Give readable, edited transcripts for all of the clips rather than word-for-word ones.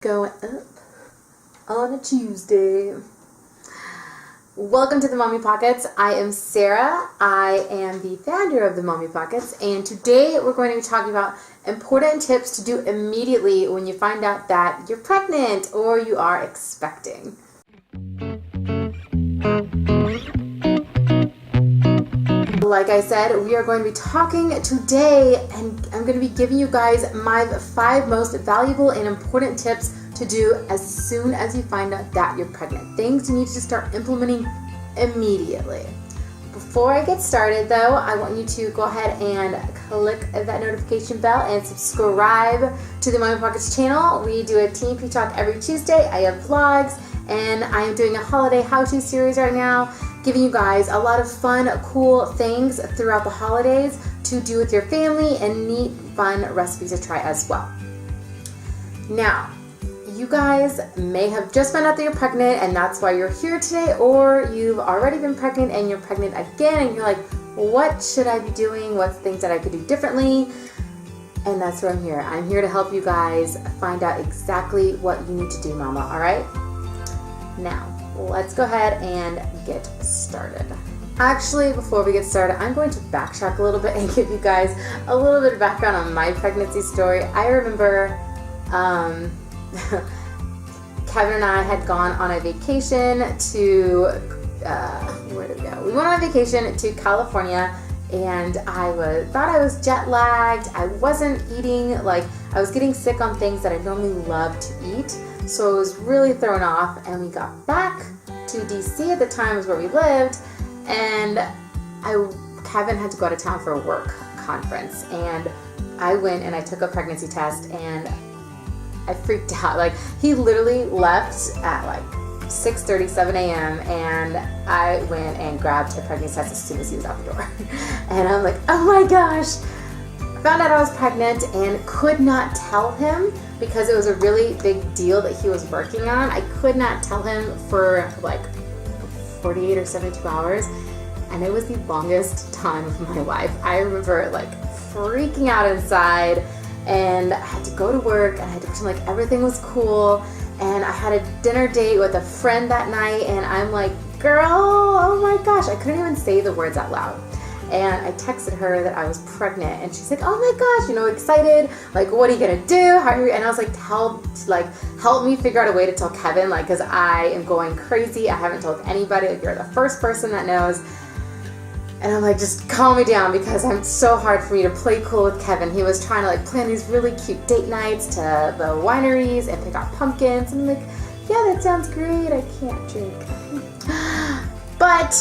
Going up on a Tuesday. Welcome to the Mommy Pockets. I am Sarah. I am the founder of the Mommy Pockets, and today we're going to be talking about important tips to do immediately when you find out that you're pregnant or you are expecting. Like I said, we are going to be talking today, and I'm going to be giving you guys my 5 most valuable and important tips to do as soon as you find out that you're pregnant. Things you need to start implementing immediately. Before I get started though, I want you to go ahead and click that notification bell and subscribe to the Mommy Pockets channel. We do a TNP talk every Tuesday. I have vlogs, and I am doing a holiday how-to series right now, giving you guys a lot of fun, cool things throughout the holidays to do with your family and neat, fun recipes to try as well. Now, you guys may have just found out that you're pregnant and that's why you're here today, or you've already been pregnant and you're pregnant again and you're like, what should I be doing? What's things that I could do differently? And that's where I'm here. I'm here to help you guys find out exactly what you need to do, mama, all right? Now, let's go ahead and get started. Actually, before we get started, I'm going to backtrack a little bit and give you guys a little bit of background on my pregnancy story. I remember Kevin and I had gone on a vacation to, where did we go? We went on a vacation to California, and I thought I was jet lagged. I wasn't eating, I was getting sick on things that I normally love to eat. So I was really thrown off, and we got back to DC at the time is where we lived, and Kevin had to go out of town for a work conference, and I went and I took a pregnancy test, and I freaked out. He literally left at 6:30, 7 a.m. and I went and grabbed a pregnancy test as soon as he was out the door. And I'm like, oh my gosh. I found out I was pregnant and could not tell him because it was a really big deal that he was working on. I could not tell him for 48 or 72 hours. And it was the longest time of my life. I remember freaking out inside. And I had to go to work, and I had to pretend like everything was cool, and I had a dinner date with a friend that night, and I'm like, girl, oh my gosh, I couldn't even say the words out loud. And I texted her that I was pregnant, and she's like, oh my gosh, excited, what are you gonna do? How are you? And I was like, help me figure out a way to tell Kevin, because I am going crazy. I haven't told anybody. You're the first person that knows. And I'm like, just calm me down, because it's so hard for me to play cool with Kevin. He was trying to plan these really cute date nights to the wineries and pick out pumpkins. And I'm like, yeah, that sounds great. I can't drink. But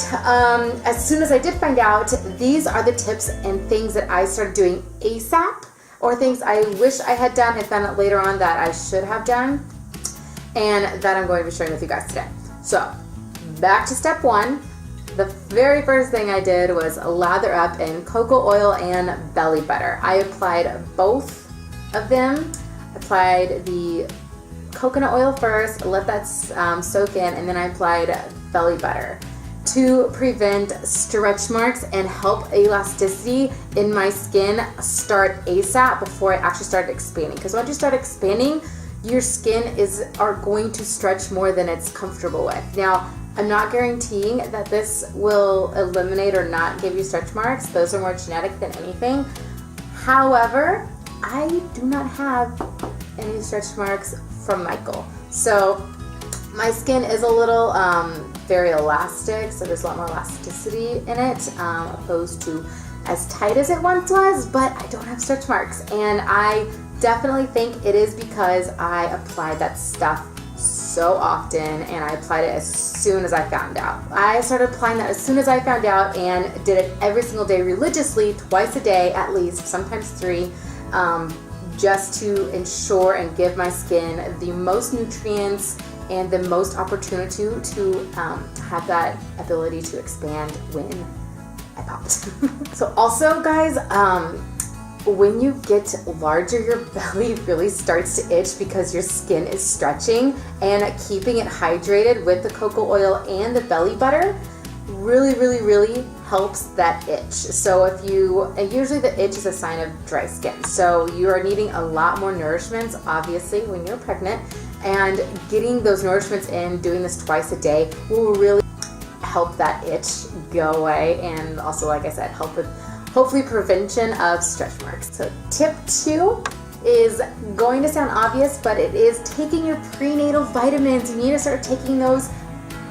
as soon as I did find out, these are the tips and things that I started doing ASAP, or things I wish I had done. I found out later on that I should have done, and that I'm going to be sharing with you guys today. So back to step 1. The very first thing I did was lather up in cocoa oil and belly butter. I applied both of them. Applied the coconut oil first, let that soak in, and then I applied belly butter to prevent stretch marks and help elasticity in my skin start ASAP before I actually started expanding. Because once you start expanding, your skin are going to stretch more than it's comfortable with. Now, I'm not guaranteeing that this will eliminate or not give you stretch marks. Those are more genetic than anything. However, I do not have any stretch marks from Michael. So my skin is a little very elastic, so there's a lot more elasticity in it, opposed to as tight as it once was, but I don't have stretch marks. And I definitely think it is because I applied that stuff so often, and I applied it as soon as I found out. I started applying that as soon as I found out and did it every single day religiously, twice a day at least, sometimes 3, just to ensure and give my skin the most nutrients and the most opportunity to have that ability to expand when I popped. So also, guys, when you get larger, your belly really starts to itch because your skin is stretching, and keeping it hydrated with the cocoa oil and the belly butter really helps that itch. So usually the itch is a sign of dry skin. So you are needing a lot more nourishment, obviously, when you're pregnant. And getting those nourishments in, doing this twice a day, will really help that itch go away, and also, like I said, help with hopefully prevention of stretch marks. So tip 2 is going to sound obvious, but it is taking your prenatal vitamins. You need to start taking those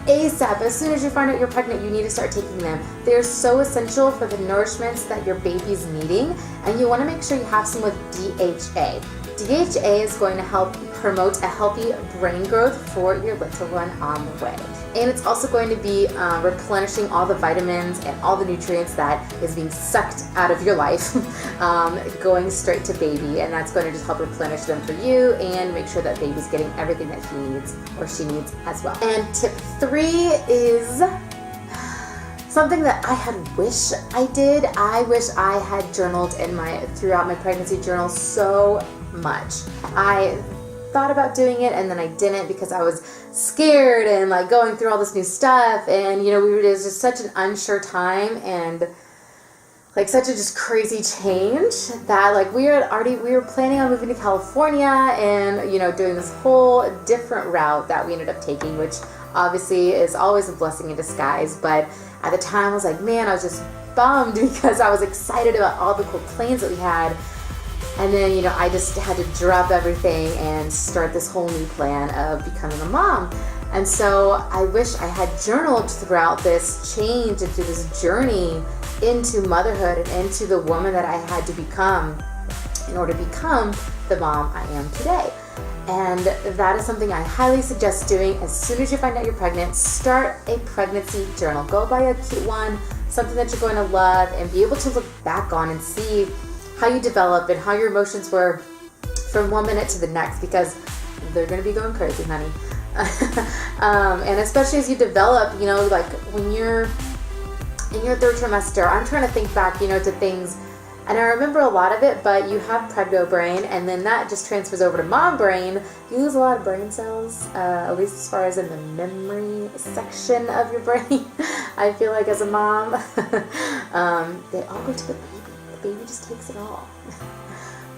ASAP. As soon as you find out you're pregnant, you need to start taking them. They're so essential for the nourishments that your baby's needing, and you want to make sure you have some with DHA. DHA is going to help promote a healthy brain growth for your little one on the way. And it's also going to be replenishing all the vitamins and all the nutrients that is being sucked out of your life, going straight to baby. And that's going to just help replenish them for you and make sure that baby's getting everything that he needs or she needs as well. And tip 3 is something that I had wished I did. I wish I had journaled throughout my pregnancy journal so much. I thought about doing it and then I didn't because I was scared and like going through all this new stuff, and it was just such an unsure time and like such a just crazy change that like we were planning on moving to California and doing this whole different route that we ended up taking, which obviously is always a blessing in disguise. But at the time I was like, man, I was just bummed because I was excited about all the cool plans that we had. And then, I just had to drop everything and start this whole new plan of becoming a mom. And so I wish I had journaled throughout this change and through this journey into motherhood and into the woman that I had to become in order to become the mom I am today. And that is something I highly suggest doing. As soon as you find out you're pregnant, start a pregnancy journal. Go buy a cute one, something that you're going to love, and be able to look back on and see how you develop and how your emotions were from one minute to the next, because they're going to be going crazy, honey. And especially as you develop, like when you're in your 3rd trimester, I'm trying to think back, to things, and I remember a lot of it, but you have pregno brain, and then that just transfers over to mom brain. You lose a lot of brain cells, at least as far as in the memory section of your brain. I feel like as a mom, they all go to the baby. The baby just takes it all.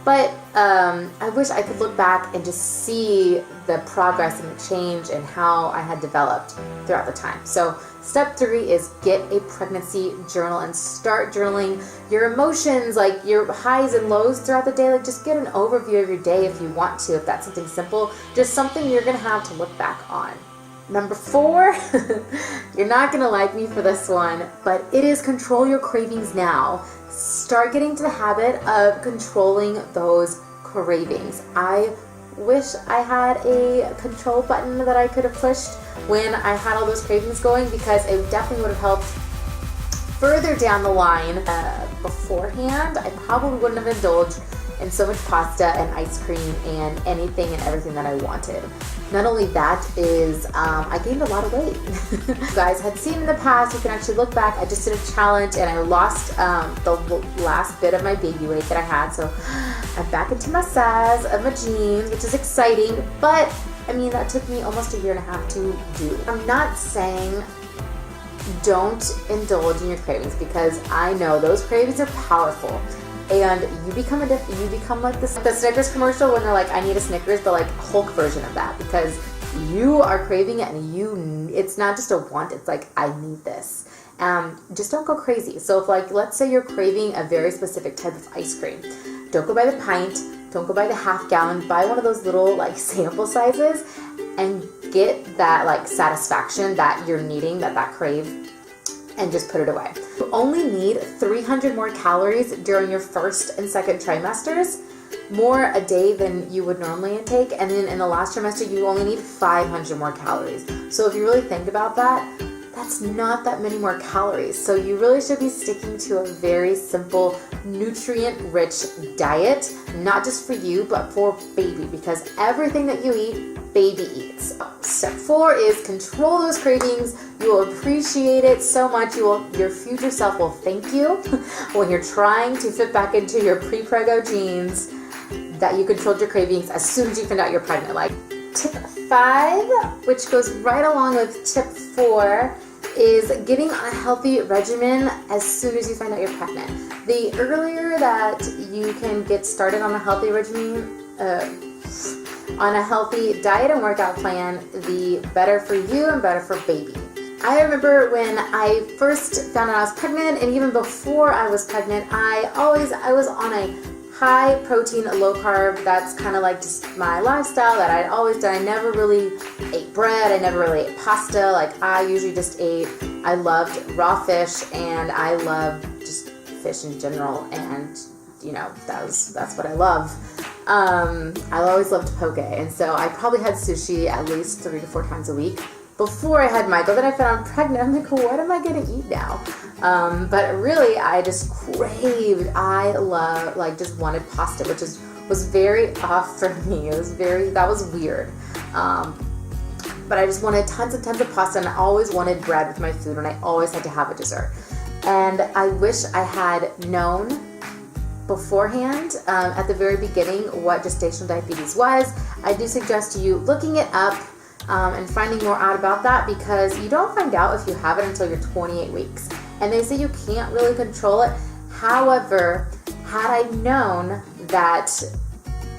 But I wish I could look back and just see the progress and the change and how I had developed throughout the time. So step 3 is get a pregnancy journal and start journaling your emotions, like your highs and lows throughout the day. Like just get an overview of your day if you want to, if that's something simple, just something you're going to have to look back on. Number 4, you're not going to like me for this one, but it is control your cravings now. Start getting to the habit of controlling those cravings. I wish I had a control button that I could have pushed when I had all those cravings going, because it definitely would have helped further down the line. Beforehand, I probably wouldn't have indulged in so much pasta and ice cream and anything and everything that I wanted. Not only that is, I gained a lot of weight. You guys had seen in the past, you can actually look back, I just did a challenge and I lost the last bit of my baby weight that I had. So I'm back into my size of my jeans, which is exciting, but I mean, that took me almost a year and a half to do. I'm not saying don't indulge in your cravings, because I know those cravings are powerful. And you become like the Snickers commercial when they're like, I need a Snickers, but like Hulk version of that, because you are craving it and it's not just a want, it's like, I need this. Just don't go crazy. So if like, let's say you're craving a very specific type of ice cream, don't go buy the pint, don't go buy the half gallon, buy one of those little like sample sizes and get that like satisfaction that you're needing, that crave, and just put it away. You only need 300 more calories during your 1st and 2nd trimesters, more a day than you would normally intake, and then in the last trimester you only need 500 more calories. So if you really think about that, that's not that many more calories. So you really should be sticking to a very simple, nutrient-rich diet, not just for you, but for baby, because everything that you eat, baby eats. Step 4 is control those cravings. You will appreciate it so much. Your future self will thank you when you're trying to fit back into your pre-prego jeans that you controlled your cravings as soon as you find out you're pregnant. Like tip 5, which goes right along with tip 4, is getting on a healthy regimen as soon as you find out you're pregnant. The earlier that you can get started on a healthy regimen, on a healthy diet and workout plan, the better for you and better for baby. I remember when I first found out I was pregnant, and even before I was pregnant, I was on a high protein, low carb. That's kind of like just my lifestyle that I'd always done. I never really ate bread. I never really ate pasta. Like I usually just I loved raw fish, and I loved just fish in general. And that's what I love. I always loved poke, and so I probably had sushi at least 3 to 4 times a week before I had Michael. Then I found out I'm pregnant. I'm like, what am I going to eat now? But really, I just craved. I just wanted pasta, which was very off for me. That was weird. But I just wanted tons and tons of pasta, and I always wanted bread with my food, and I always had to have a dessert. And I wish I had known beforehand, at the very beginning, what gestational diabetes was. I do suggest you looking it up and finding more out about that, because you don't find out if you have it until you're 28 weeks. And they say you can't really control it. However, had I known that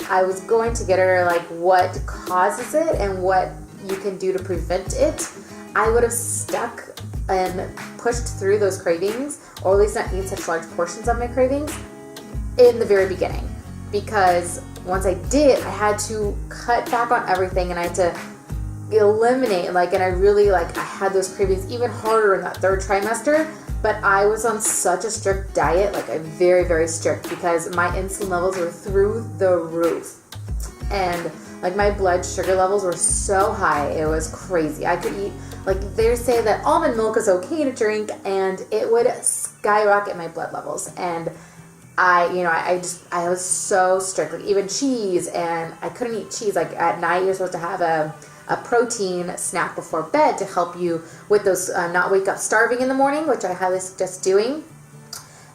I was going to get it, or like what causes it and what you can do to prevent it, I would have stuck and pushed through those cravings, or at least not eat such large portions of my cravings in the very beginning. Because once I did, I had to cut back on everything, and I had to eliminate, and I had those cravings even harder in that 3rd trimester. But I was on such a strict diet, very, very strict, because my insulin levels were through the roof. And my blood sugar levels were so high, it was crazy. I could eat, they say that almond milk is okay to drink, and it would skyrocket my blood levels. And I was so strict, even cheese, and I couldn't eat cheese. At night, you're supposed to have a protein snack before bed to help you with those, not wake up starving in the morning, which I highly suggest doing.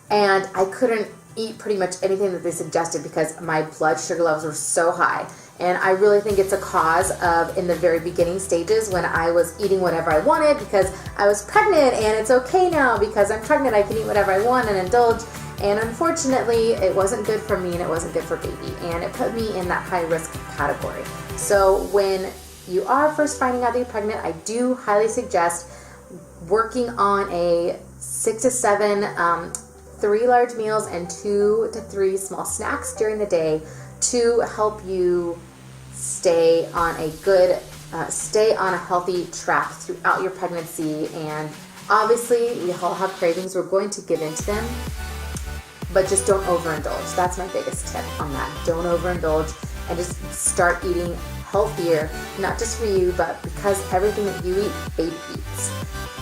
And I couldn't eat pretty much anything that they suggested because my blood sugar levels were so high. And I really think it's a cause of, in the very beginning stages, when I was eating whatever I wanted because I was pregnant, and it's okay now because I'm pregnant, I can eat whatever I want and indulge. And unfortunately, it wasn't good for me, and it wasn't good for baby, and it put me in that high risk category. So when you are first finding out that you're pregnant, I do highly suggest working on a 6 to 7 3 large meals and 2 to 3 small snacks during the day to help you stay on a healthy track throughout your pregnancy. And obviously, we all have cravings. We're going to give into them, but just don't overindulge. That's my biggest tip on that. Don't overindulge, and just start eating healthier, not just for you, but because everything that you eat, baby eats.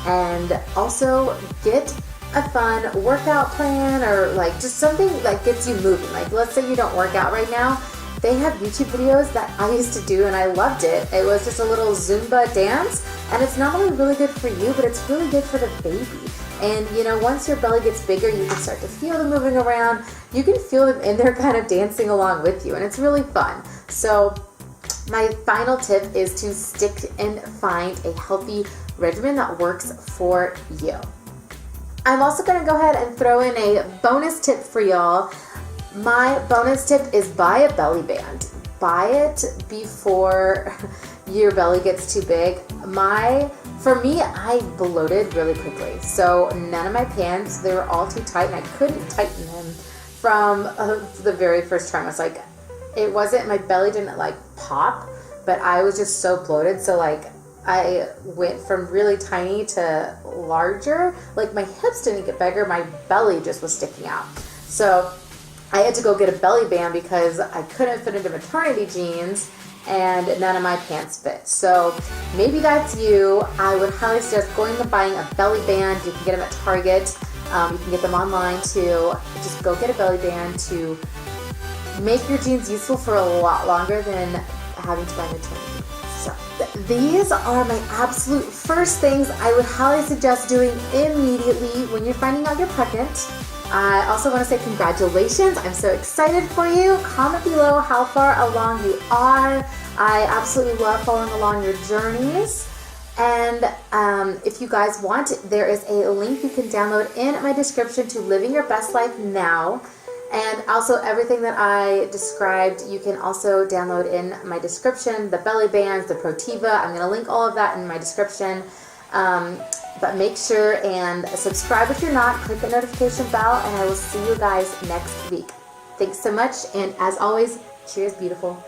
And also get a fun workout plan, or just something that gets you moving. Let's say you don't work out right now. They have YouTube videos that I used to do, and I loved it. It was just a little Zumba dance, and it's not only really good for you, but it's really good for the baby. And once your belly gets bigger, you can start to feel them moving around. You can feel them in there kind of dancing along with you, and it's really fun. So my final tip is to stick and find a healthy regimen that works for you. I'm also going to go ahead and throw in a bonus tip for y'all. My bonus tip is buy a belly band. Buy it before your belly gets too big. For me, I bloated really quickly. So none of my pants, they were all too tight, and I couldn't tighten them from the very first trimester. It wasn't, my belly didn't pop, but I was just so bloated. So I went from really tiny to larger. My hips didn't get bigger, my belly just was sticking out. So I had to go get a belly band because I couldn't fit into maternity jeans, and none of my pants fit. So maybe that's you. I would highly suggest going and buying a belly band. You can get them at Target. You can get them online too. Just go get a belly band to make your jeans useful for a lot longer than having to buy maternity. So these are my absolute first things I would highly suggest doing immediately when you're finding out you're pregnant. I also want to say congratulations. I'm so excited for you. Comment below how far along you are. I absolutely love following along your journeys. And if you guys want, there is a link you can download in my description to Living Your Best Life Now. And also everything that I described, you can also download in my description, the belly bands, the Protiva. I'm going to link all of that in my description. But make sure and subscribe if you're not. Click the notification bell, and I will see you guys next week. Thanks so much, and as always, cheers, beautiful.